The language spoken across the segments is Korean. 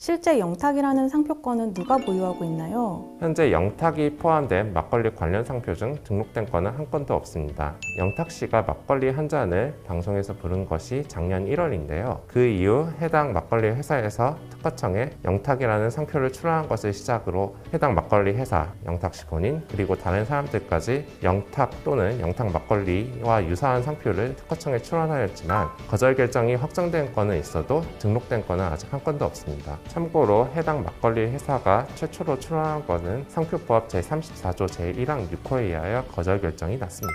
실제 영탁이라는 상표권은 누가 보유하고 있나요? 현재 영탁이 포함된 막걸리 관련 상표 중 등록된 건은 한 건도 없습니다. 영탁 씨가 막걸리 한 잔을 방송에서 부른 것이 작년 1월인데요. 그 이후 해당 막걸리 회사에서 특허청에 영탁이라는 상표를 출원한 것을 시작으로 해당 막걸리 회사, 영탁 씨 본인, 그리고 다른 사람들까지 영탁 또는 영탁 막걸리와 유사한 상표를 특허청에 출원하였지만 거절 결정이 확정된 건은 있어도 등록된 건은 아직 한 건도 없습니다. 참고로 해당 막걸리 회사가 최초로 출원한 것은 상표법 제34조 제1항 6호에 의하여 거절 결정이 났습니다.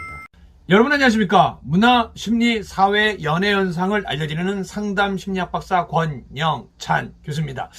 여러분 안녕하십니까? 문화, 심리, 사회, 연애 현상을 알려드리는 상담 심리학 박사 권영찬 교수입니다.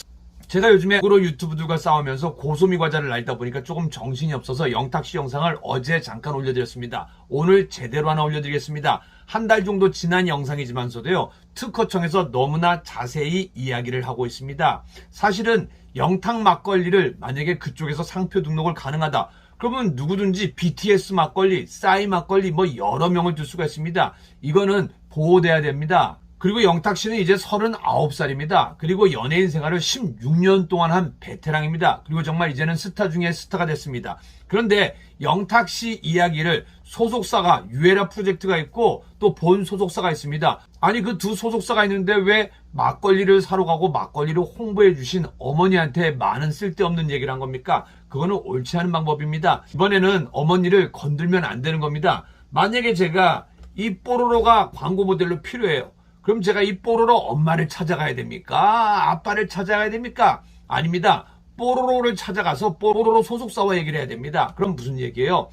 제가 요즘에 유튜브들과 싸우면서 고소미 과자를 날리다 보니까 조금 정신이 없어서 영탁씨 영상을 어제 잠깐 올려드렸습니다. 오늘 제대로 하나 올려드리겠습니다. 한 달 정도 지난 영상이지만서도요, 특허청에서 너무나 자세히 이야기를 하고 있습니다. 사실은 영탁 막걸리를 만약에 그쪽에서 상표 등록을 가능하다, 그러면 누구든지 BTS 막걸리, 싸이 막걸리 뭐 여러 명을 둘 수가 있습니다. 이거는 보호돼야 됩니다. 그리고 영탁 씨는 이제 39살입니다. 그리고 연예인 생활을 16년 동안 한 베테랑입니다. 그리고 정말 이제는 스타 중에 스타가 됐습니다. 그런데 영탁 씨 이야기를 소속사가 유에라 프로젝트가 있고 또 본 소속사가 있습니다. 아니 그 두 소속사가 있는데 왜 막걸리를 사러 가고 막걸리를 홍보해 주신 어머니한테 많은 쓸데없는 얘기를 한 겁니까? 그거는 옳지 않은 방법입니다. 이번에는 어머니를 건들면 안 되는 겁니다. 만약에 제가 이 뽀로로가 광고 모델로 필요해요. 그럼 제가 이 뽀로로 엄마를 찾아가야 됩니까? 아빠를 찾아가야 됩니까? 아닙니다. 뽀로로를 찾아가서 뽀로로 소속사와 얘기를 해야 됩니다. 그럼 무슨 얘기예요?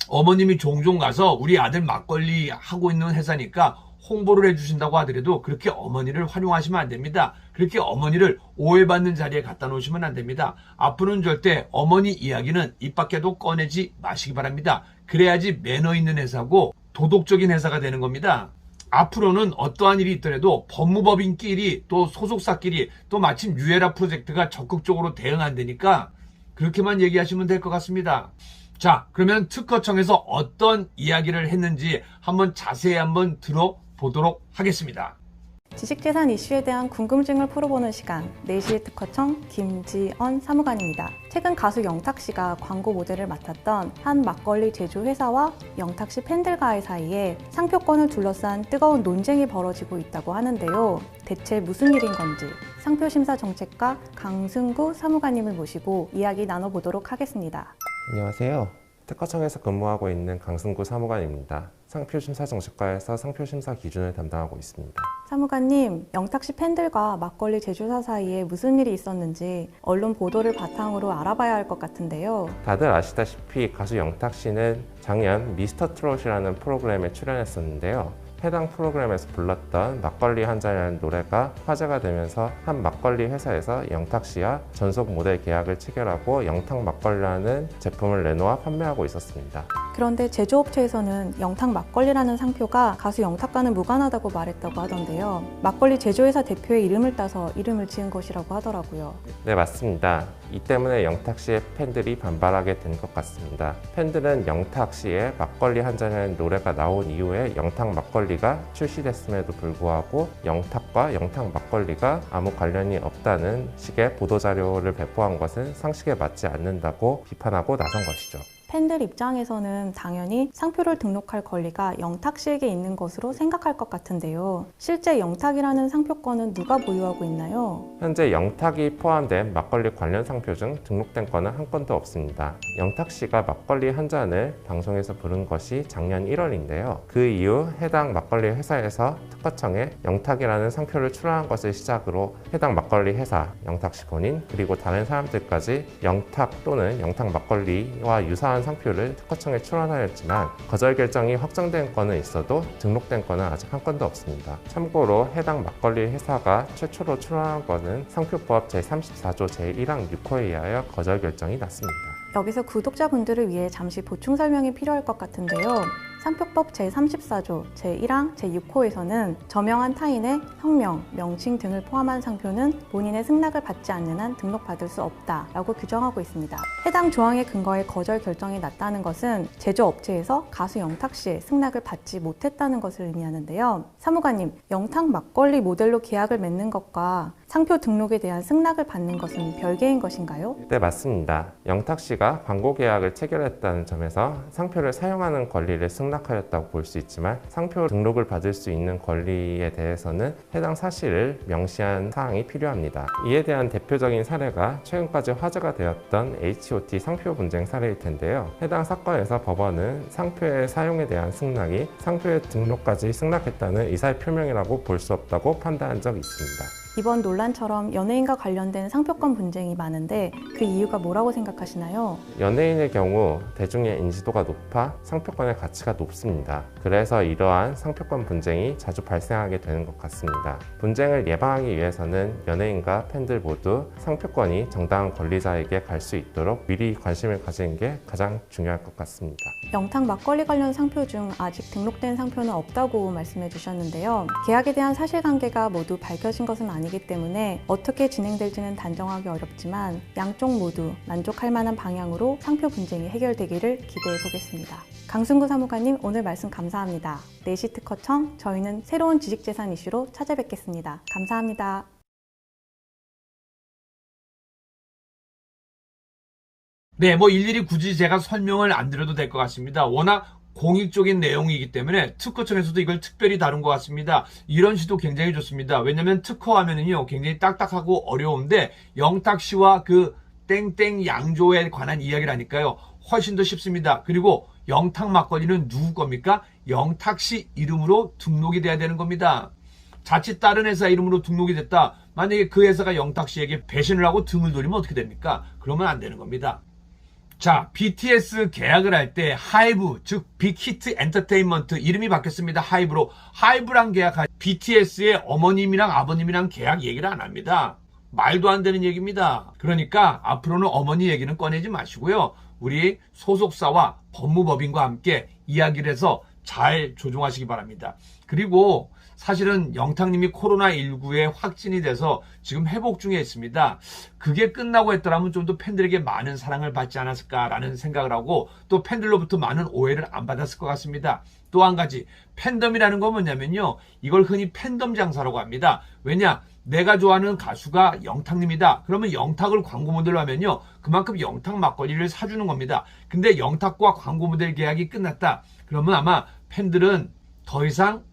어머님이 종종 가서 우리 아들 막걸리 하고 있는 회사니까 홍보를 해주신다고 하더라도 그렇게 어머니를 활용하시면 안 됩니다. 그렇게 어머니를 오해받는 자리에 갖다 놓으시면 안 됩니다. 앞으로는 절대 어머니 이야기는 입 밖에도 꺼내지 마시기 바랍니다. 그래야지 매너 있는 회사고 도덕적인 회사가 되는 겁니다. 앞으로는 어떠한 일이 있더라도 법무법인끼리 또 소속사끼리 또 마침 유에라 프로젝트가 적극적으로 대응한다니까 그렇게만 얘기하시면 될 것 같습니다. 자, 그러면 특허청에서 어떤 이야기를 했는지 한번 자세히 한번 들어보도록 하겠습니다. 지식재산 이슈에 대한 궁금증을 풀어보는 시간, 4시의 특허청 김지언 사무관입니다. 최근 가수 영탁 씨가 광고 모델을 맡았던 한 막걸리 제조 회사와 영탁 씨 팬들과의 사이에 상표권을 둘러싼 뜨거운 논쟁이 벌어지고 있다고 하는데요. 대체 무슨 일인 건지 상표심사 정책과 강승구 사무관님을 모시고 이야기 나눠보도록 하겠습니다. 안녕하세요. 특허청에서 근무하고 있는 강승구 사무관입니다. 상표심사정책과에서 상표심사 기준을 담당하고 있습니다. 사무관님, 영탁 씨 팬들과 막걸리 제조사 사이에 무슨 일이 있었는지 언론 보도를 바탕으로 알아봐야 할 것 같은데요. 다들 아시다시피 가수 영탁 씨는 작년 미스터 트롯이라는 프로그램에 출연했었는데요. 해당 프로그램에서 불렀던 막걸리 한 잔이라는 노래가 화제가 되면서 한 막걸리 회사에서 영탁 씨와 전속 모델 계약을 체결하고 영탁 막걸리라는 제품을 내놓아 판매하고 있었습니다. 그런데 제조업체에서는 영탁 막걸리라는 상표가 가수 영탁과는 무관하다고 말했다고 하던데요. 막걸리 제조회사 대표의 이름을 따서 이름을 지은 것이라고 하더라고요. 네, 맞습니다. 이 때문에 영탁 씨의 팬들이 반발하게 된 것 같습니다. 팬들은 영탁 씨의 막걸리 한 잔이라는 노래가 나온 이후에 영탁 막걸리가 출시됐음에도 불구하고 영탁과 영탁 막걸리가 아무 관련이 없다는 식의 보도자료를 배포한 것은 상식에 맞지 않는다고 비판하고 나선 것이죠. 팬들 입장에서는 당연히 상표를 등록할 권리가 영탁 씨에게 있는 것으로 생각할 것 같은데요. 실제 영탁이라는 상표권은 누가 보유하고 있나요? 현재 영탁이 포함된 막걸리 관련 상표 중 등록된 건은 한 건도 없습니다. 영탁 씨가 막걸리 한 잔을 방송에서 부른 것이 작년 1월인데요. 그 이후 해당 막걸리 회사에서 특허청에 영탁이라는 상표를 출원한 것을 시작으로 해당 막걸리 회사, 영탁 씨 본인, 그리고 다른 사람들까지 영탁 또는 영탁 막걸리와 유사한 상표를 특허청에 출원하였지만 거절 결정이 확정된 건은 있어도 등록된 건은 아직 한 건도 없습니다. 참고로 해당 막걸리 회사가 최초로 출원한 것은 상표법 제34조 제1항 6호에 의하여 거절 결정이 났습니다. 여기서 구독자분들을 위해 잠시 보충 설명이 필요할 것 같은데요. 상표법 제34조 제1항 제6호에서는 저명한 타인의 성명, 명칭 등을 포함한 상표는 본인의 승낙을 받지 않는 한 등록받을 수 없다라고 규정하고 있습니다. 해당 조항의 근거에 거절 결정이 났다는 것은 제조업체에서 가수 영탁 씨의 승낙을 받지 못했다는 것을 의미하는데요. 사무관님, 영탁 막걸리 모델로 계약을 맺는 것과 상표 등록에 대한 승낙을 받는 것은 별개인 것인가요? 네, 맞습니다. 영탁 씨가 광고 계약을 체결했다는 점에서 상표를 사용하는 권리를 승낙하였다고 볼 수 있지만 상표 등록을 받을 수 있는 권리에 대해서는 해당 사실을 명시한 사항이 필요합니다. 이에 대한 대표적인 사례가 최근까지 화제가 되었던 H.O.T 상표 분쟁 사례일 텐데요. 해당 사건에서 법원은 상표의 사용에 대한 승낙이 상표의 등록까지 승낙했다는 의사의 표명이라고 볼 수 없다고 판단한 적이 있습니다. 이번 논란처럼 연예인과 관련된 상표권 분쟁이 많은데 그 이유가 뭐라고 생각하시나요? 연예인의 경우 대중의 인지도가 높아 상표권의 가치가 높습니다. 그래서 이러한 상표권 분쟁이 자주 발생하게 되는 것 같습니다. 분쟁을 예방하기 위해서는 연예인과 팬들 모두 상표권이 정당한 권리자에게 갈 수 있도록 미리 관심을 가지는 게 가장 중요할 것 같습니다. 영탁 막걸리 관련 상표 중 아직 등록된 상표는 없다고 말씀해 주셨는데요. 계약에 대한 사실관계가 모두 밝혀진 것은 아니기 때문에 어떻게 진행될지는 단정하기 어렵지만 양쪽 모두 만족할 만한 방향으로 상표 분쟁이 해결되기를 기대해 보겠습니다. 강승구 사무관님, 오늘 말씀 감사합니다. 4시 특허청, 저희는 새로운 지식재산 이슈로 찾아뵙겠습니다. 감사합니다. 네, 뭐 일일이 굳이 제가 설명을 안 드려도 될 것 같습니다. 워낙 공익적인 내용이기 때문에 특허청에서도 이걸 특별히 다룬 것 같습니다. 이런 시도 굉장히 좋습니다. 왜냐면 특허하면은요 굉장히 딱딱하고 어려운데 영탁 씨와 그 땡땡 양조에 관한 이야기라니까요 훨씬 더 쉽습니다. 그리고 영탁 막걸리는 누구 겁니까? 영탁 씨 이름으로 등록이 돼야 되는 겁니다. 자칫 다른 회사 이름으로 등록이 됐다. 만약에 그 회사가 영탁 씨에게 배신을 하고 등을 돌리면 어떻게 됩니까? 그러면 안 되는 겁니다. 자, BTS 계약을 할 때 하이브, 즉 빅히트 엔터테인먼트 이름이 바뀌었습니다. 하이브로. 하이브랑 계약할 BTS의 어머님이랑 아버님이랑 계약 얘기를 안 합니다. 말도 안 되는 얘기입니다. 그러니까 앞으로는 어머니 얘기는 꺼내지 마시고요. 우리 소속사와 법무법인과 함께 이야기를 해서 잘 조정하시기 바랍니다. 그리고 사실은 영탁님이 코로나19에 확진이 돼서 지금 회복 중에 있습니다. 그게 끝나고 했더라면 좀 더 팬들에게 많은 사랑을 받지 않았을까라는 생각을 하고 또 팬들로부터 많은 오해를 안 받았을 것 같습니다. 또 한 가지 팬덤이라는 건 뭐냐면요. 이걸 흔히 팬덤 장사라고 합니다. 왜냐? 내가 좋아하는 가수가 영탁님이다. 그러면 영탁을 광고 모델로 하면요. 그만큼 영탁 막걸리를 사주는 겁니다. 근데 영탁과 광고 모델 계약이 끝났다. 그러면 아마 팬들은 더 이상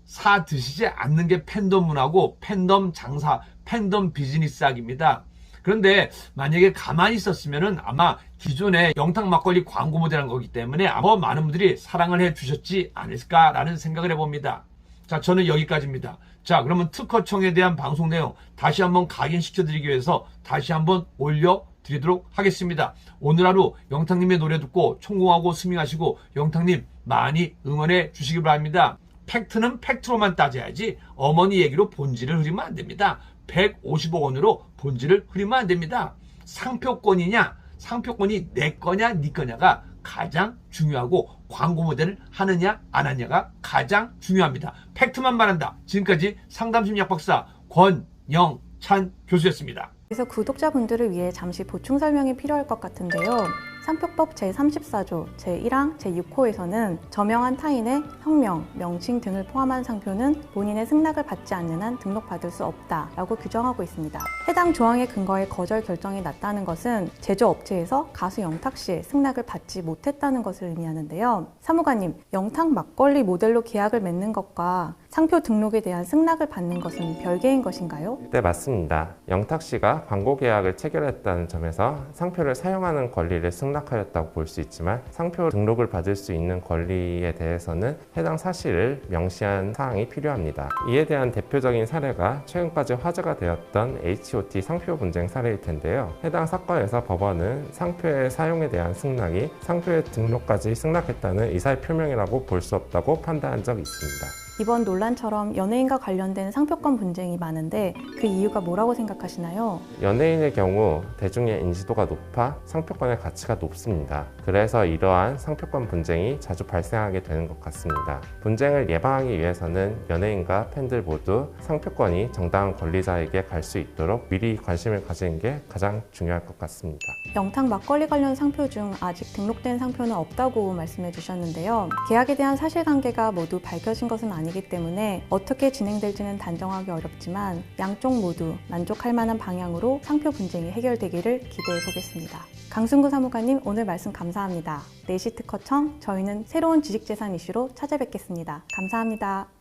사 드시지 않는 게 팬덤 문화고 팬덤 장사, 팬덤 비즈니스 학입니다. 그런데 만약에 가만히 있었으면은 아마 기존에 영탁 막걸리 광고 모델한 거기 때문에 아마 많은 분들이 사랑을 해 주셨지 않을까라는 생각을 해봅니다. 자, 저는 여기까지입니다. 자, 그러면 특허청에 대한 방송 내용 다시 한번 각인시켜드리기 위해서 다시 한번 올려드리도록 하겠습니다. 오늘 하루 영탁님의 노래 듣고 성공하고 스밍하시고 영탁님 많이 응원해 주시기 바랍니다. 팩트는 팩트로만 따져야지 어머니 얘기로 본질을 흐리면 안 됩니다. 150억 원으로 본질을 흐리면 안 됩니다. 상표권이냐, 상표권이 내 거냐, 네 거냐가 가장 중요하고 광고 모델을 하느냐, 안 하느냐가 가장 중요합니다. 팩트만 말한다. 지금까지 상담심리학 박사 권영찬 교수였습니다. 그래서 구독자분들을 위해 잠시 보충 설명이 필요할 것 같은데요. 상표법 제34조 제1항 제6호에서는 저명한 타인의 성명, 명칭 등을 포함한 상표는 본인의 승낙을 받지 않는 한 등록받을 수 없다라고 규정하고 있습니다. 해당 조항의 근거에 거절 결정이 났다는 것은 제조업체에서 가수 영탁 씨의 승낙을 받지 못했다는 것을 의미하는데요. 사무관님, 영탁 막걸리 모델로 계약을 맺는 것과 상표 등록에 대한 승낙을 받는 것은 별개인 것인가요? 네, 맞습니다. 영탁 씨가 광고 계약을 체결했다는 점에서 상표를 사용하는 권리를 승낙하였다고 볼 수 있지만 상표 등록을 받을 수 있는 권리에 대해서는 해당 사실을 명시한 사항이 필요합니다. 이에 대한 대표적인 사례가 최근까지 화제가 되었던 H.O.T 상표 분쟁 사례일 텐데요. 해당 사건에서 법원은 상표의 사용에 대한 승낙이 상표의 등록까지 승낙했다는 의사의 표명이라고 볼 수 없다고 판단한 적이 있습니다. 이번 논란처럼 연예인과 관련된 상표권 분쟁이 많은데 그 이유가 뭐라고 생각하시나요? 연예인의 경우 대중의 인지도가 높아 상표권의 가치가 높습니다. 그래서 이러한 상표권 분쟁이 자주 발생하게 되는 것 같습니다. 분쟁을 예방하기 위해서는 연예인과 팬들 모두 상표권이 정당한 권리자에게 갈 수 있도록 미리 관심을 가지는 게 가장 중요할 것 같습니다. 영탁 막걸리 관련 상표 중 아직 등록된 상표는 없다고 말씀해 주셨는데요. 계약에 대한 사실관계가 모두 밝혀진 것은 아니기 때문에 어떻게 진행될지는 단정하기 어렵지만 양쪽 모두 만족할 만한 방향으로 상표 분쟁이 해결되기를 기대해 보겠습니다. 강순구 사무관님, 오늘 말씀 감사합니다. 내시 특허청, 저희는 새로운 지식재산 이슈로 찾아뵙겠습니다. 감사합니다.